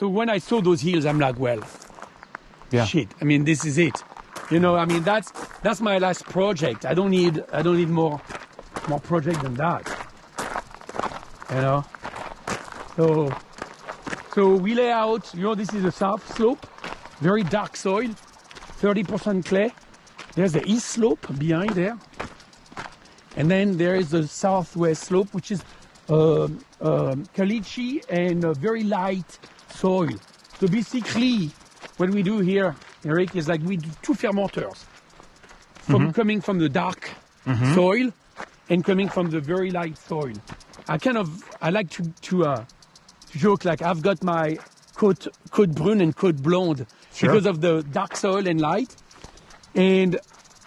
So when I saw those hills, I'm like, well, shit. I mean, this is it. You know, I mean, that's my last project. I don't need more project than that. You know. So we lay out. You know, this is the south slope, very dark soil, 30% clay. There's the east slope behind there, and then there is the southwest slope, which is caliche and very light soil. So basically, what we do here, Eric, is like we do two fermenters coming from the dark soil and coming from the very light soil. I like to joke like I've got my Côte Brune and Côte Blonde because of the dark soil and light, and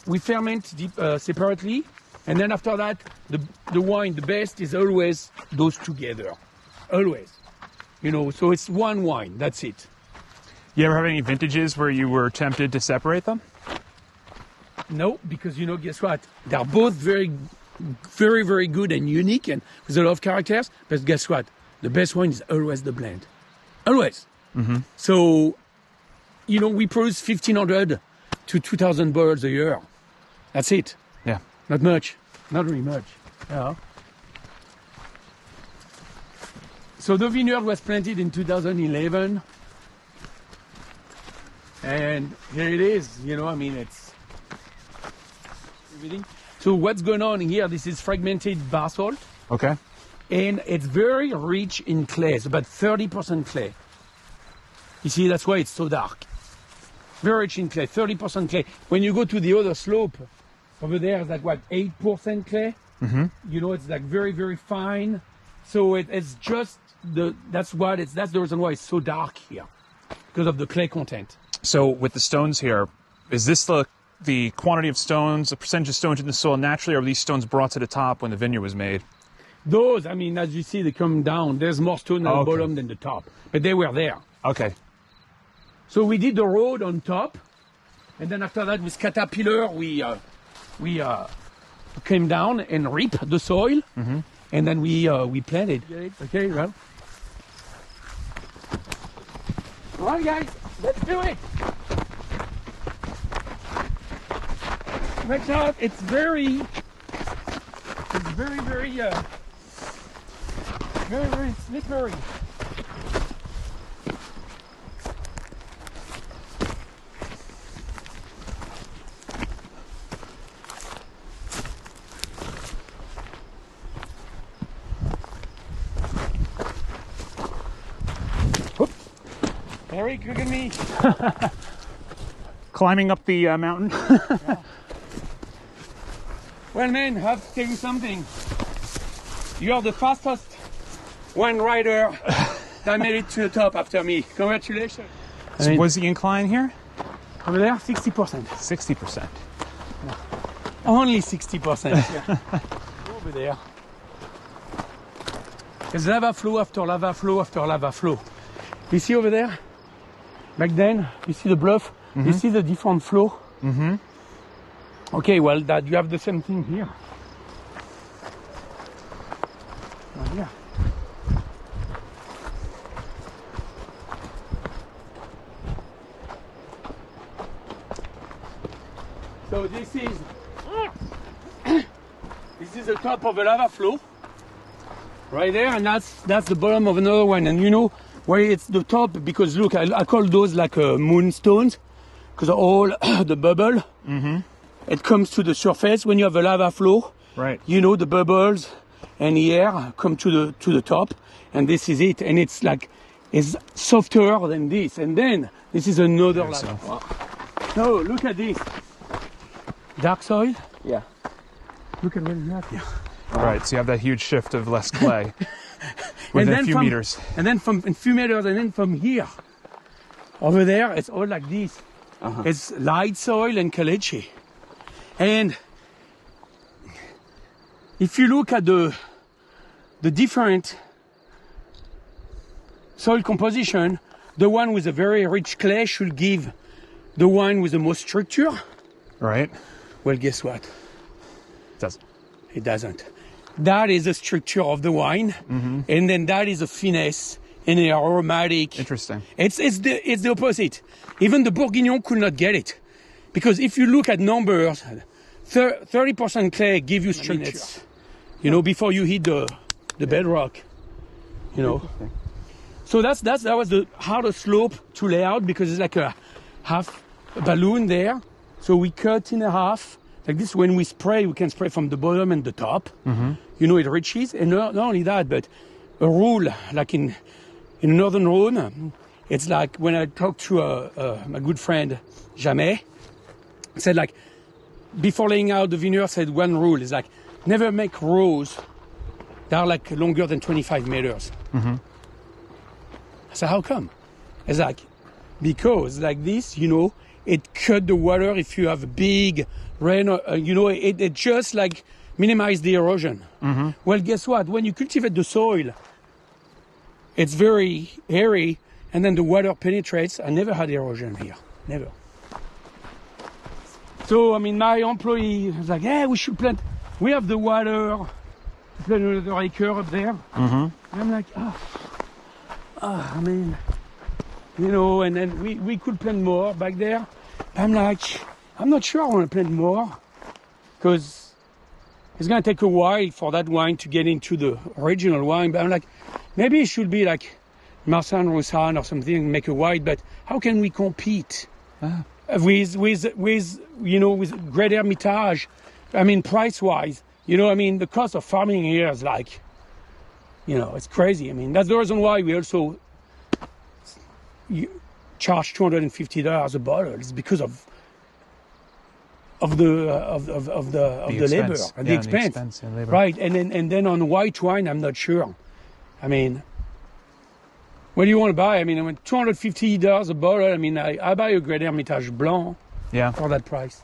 we ferment separately, and then after that, the wine, the best is always those together, always. You know, so it's one wine. That's it. You ever have any vintages where you were tempted to separate them? No, because, you know, guess what? They're both very, very, very good and unique and with a lot of characters. But guess what? The best wine is always the blend. Always. So, you know, we produce 1,500 to 2,000 bottles a year. That's it. Yeah. Not much. Not really much. Yeah. So the vineyard was planted in 2011. And here it is, you know, I mean, it's everything. So what's going on here, this is fragmented basalt. Okay. And it's very rich in clay. It's about 30% clay. You see, that's why it's so dark. Very rich in clay, 30% clay. When you go to the other slope, over there, it's like, what, 8% clay? You know, it's like very, very fine. So it's just, that's the reason why it's so dark here, because of the clay content. So with the stones here, is this the quantity of stones, the percentage of stones in the soil naturally, or were these stones brought to the top when the vineyard was made? Those, I mean, as you see, they come down. There's more stone at the bottom than the top, but they were there. Okay. So we did the road on top, and then after that, with caterpillar, we came down and ripped the soil, and then we planted. Okay, well. All right, guys, let's do it. Watch out! It's very, very slippery. Eric, look at me. Climbing up the mountain. Yeah. Well, man, I have to tell you something. You are the fastest wine rider that made it to the top after me. Congratulations. So was the incline here? Over there, 60%. 60%. No. Only 60%. Yeah. Over there. There's lava flow after lava flow after lava flow. You see over there? Back then, you see the bluff? You see the different flow? Okay, well, that you have the same thing here. Right here. So this is the top of a lava flow, right there, and that's the bottom of another one. And you know why it's the top? Because look, I call those like moonstones, because all the bubble. It comes to the surface when you have a lava flow. Right. You know, the bubbles and the air come to the top, and this is it. And it's like it's softer than this. And then this is another lava flow. No, look at this. Dark soil. Yeah. Look at what you have here. Right. So you have that huge shift of less clay within a few meters. And then from a few meters, and then from here over there, it's all like this. It's light soil and caliche. And if you look at the different soil composition, the one with a very rich clay should give the wine with the most structure. Right. Well, guess what? It doesn't. That is the structure of the wine, and then that is the finesse and they are aromatic. Interesting. It's the opposite. Even the Bourguignon could not get it. Because if you look at numbers, 30% clay give you structure. You know, before you hit the bedrock. You know. So that was the hardest slope to lay out because it's like a half balloon there. So we cut in half. Like this, when we spray, we can spray from the bottom and the top. You know, it reaches. And not only that, but a rule, like in Northern Rhone, it's like when I talked to my good friend, Jamais, said like, before laying out the vineyard, said one rule is like, never make rows that are like longer than 25 meters. I said, how come? It's like, because like this, you know, it cut the water if you have a big rain, you know, it just like minimize the erosion. Well, guess what? When you cultivate the soil, it's very hairy, and then the water penetrates. I never had erosion here, never. So, I mean, my employee was like, yeah, we should plant. We have the water, plant another acre up there. And I'm like, I mean, you know, and then we could plant more back there. I'm like, I'm not sure I want to plant more because it's going to take a while for that wine to get into the original wine. But I'm like, maybe it should be like Marsan, Roussan or something, make a white, but how can we compete with you know, with Great Hermitage? I mean, price-wise, you know, I mean, the cost of farming here is like, you know, it's crazy. I mean, that's the reason why we also charge $250 a bottle. It's because of the labor and the expense. And labor. Right? And then on white wine, I'm not sure. I mean, what do you want to buy? I mean, $250 a bottle. I mean, I buy a Great Hermitage Blanc for that price.